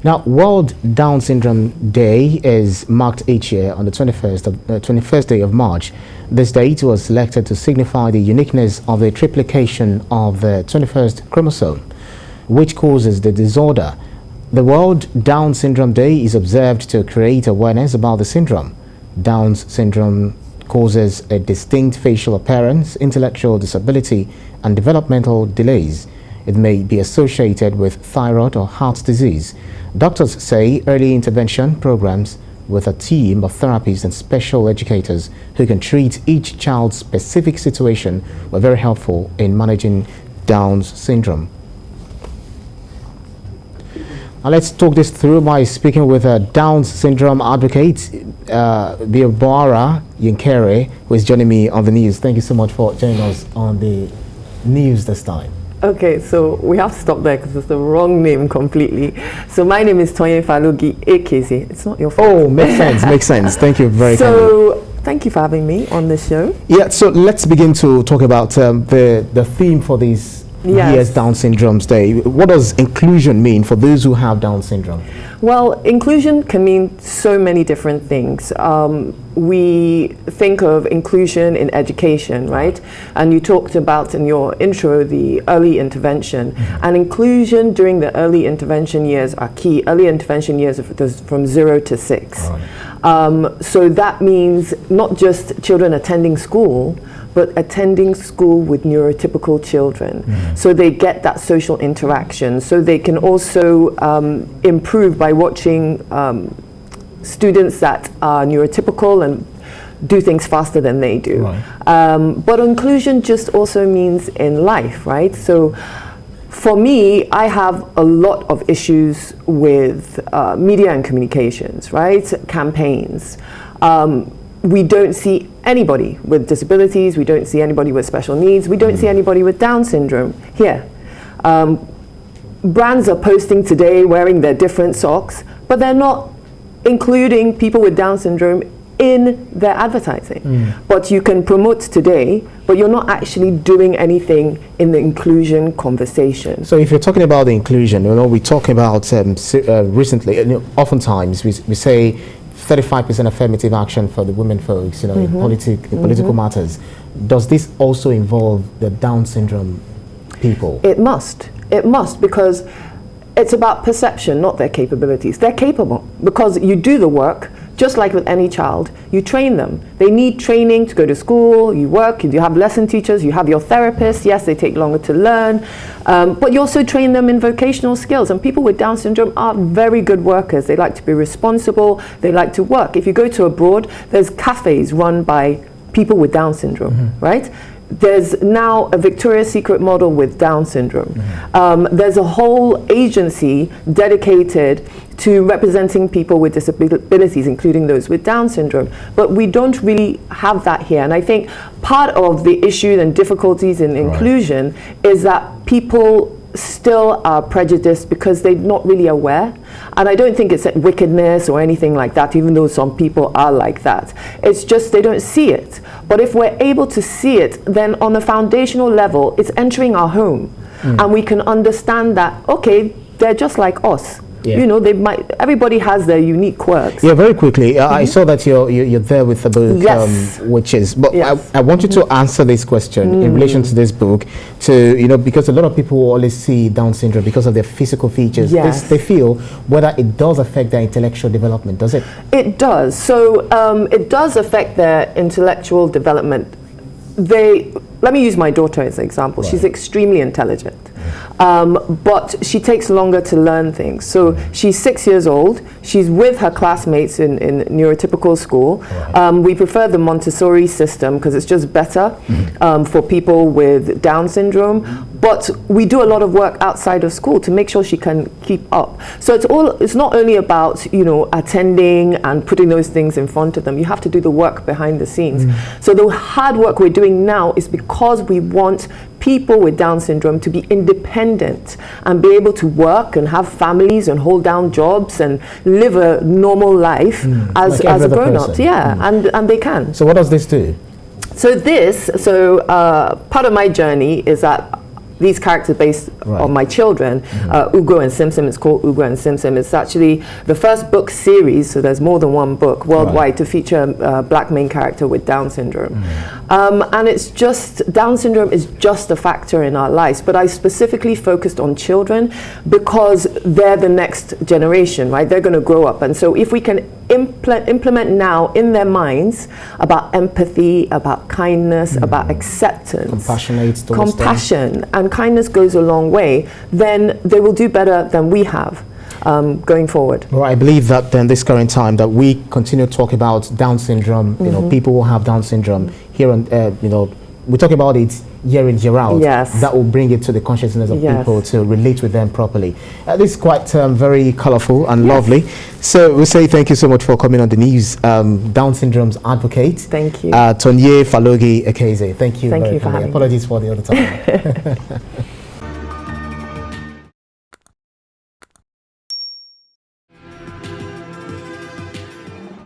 Now, World Down Syndrome Day is marked each year on the 21st day of March. This date was selected to signify the uniqueness of the triplication of the 21st chromosome, which causes the disorder. The World Down Syndrome Day is observed to create awareness about the syndrome. Down syndrome causes a distinct facial appearance, intellectual disability, and developmental delays. It may be associated with thyroid or heart disease. Doctors say early intervention programs with a team of therapists and special educators who can treat each child's specific situation were very helpful in managing Down syndrome. Now let's talk this through by speaking with a Down syndrome advocate, Biobara Yinkere, who is joining me on the news. Thank you so much for joining us on the news this time. Okay, so we have to stop there because it's the wrong name completely. So my name is Toyin Falogi AKZ. It's not your fault. Oh, makes sense, makes sense. Thank you very kindly. Thank you for having me on this show. Yeah, so let's begin to talk about the theme for this year's Down Syndrome Day. What does inclusion mean for those who have Down syndrome? Well, inclusion can mean so many different things. We think of inclusion in education, right? And you talked about in your intro the early intervention. And inclusion during the early intervention years are key. Early intervention years from 0 to 6. Right. So that means not just children attending school, but attending school with neurotypical children. So they get that social interaction. So they can also improve by watching students that are neurotypical and do things faster than they do. Right. But inclusion just also means in life, right? So for me, I have a lot of issues with media and communications, right? Campaigns. We don't see anybody with disabilities, we don't see anybody with special needs, we don't see anybody with Down syndrome here. Brands are posting today wearing their different socks, but they're not including people with Down syndrome in their advertising. But you can promote today, but you're not actually doing anything in the inclusion conversation. So if you're talking about the inclusion, we talk about recently, oftentimes we say 35% affirmative action for the women folks, in political matters. Does this also involve the Down syndrome people? It must, because it's about perception, not their capabilities. They're capable because you do the work, just like with any child, you train them. They need training to go to school, you work, you have lesson teachers, you have your therapists. Yes, they take longer to learn, but you also train them in vocational skills. And people with Down syndrome are very good workers. They like to be responsible, they like to work. If you go to abroad, there's cafes run by people with Down syndrome, right? There's now a Victoria's Secret model with Down syndrome. There's a whole agency dedicated to representing people with disabilities, including those with Down syndrome. But we don't really have that here. And I think part of the issue and difficulties in inclusion is that people still are prejudiced because they're not really aware. And I don't think it's wickedness or anything like that, even though some people are like that. It's just they don't see it. But if we're able to see it, then on a foundational level, it's entering our home. And we can understand that, okay, they're just like us. Yeah. They might. Everybody has their unique quirks. Yeah, very quickly. I saw that you're there with the book, which is. But I want you to answer this question in relation to this book, because a lot of people always see Down syndrome because of their physical features. They feel whether it does affect their intellectual development. Does it? It does. So it does affect their intellectual development. Let me use my daughter as an example. She's extremely intelligent. But she takes longer to learn things. So she's 6 years old. She's with her classmates in neurotypical school. We prefer the Montessori system because it's just better for people with Down syndrome. But we do a lot of work outside of school to make sure she can keep up. So it's not only about attending and putting those things in front of them. You have to do the work behind the scenes. So the hard work we're doing now is because we want people with Down syndrome to be independent and be able to work and have families and hold down jobs and live a normal life as a grown-up. And they can. So what does this do? So part of my journey is that these characters based Right. on my children. Ugo and Simpson, it's called Ugo and Simpson. It's actually the first book series, so there's more than one book worldwide to feature a black main character with Down syndrome. And it's just, Down syndrome is just a factor in our lives, but I specifically focused on children because they're the next generation, right? They're going to grow up. And so if we can implement now in their minds about empathy, about kindness, about acceptance, compassion, and kindness goes a long way, then they will do better than we have going forward. Well, I believe that in this current time that we continue to talk about Down syndrome, you know, people who have Down syndrome here on, you know, we talk about it year in, year out. Yes. That will bring it to the consciousness of people to relate with them properly. This is quite very colorful and lovely. So we say thank you so much for coming on the news. Down syndrome's advocate. Thank you. Tonye Falogi Ekeze. Thank you. Thank you for having me. Apologies for the other time.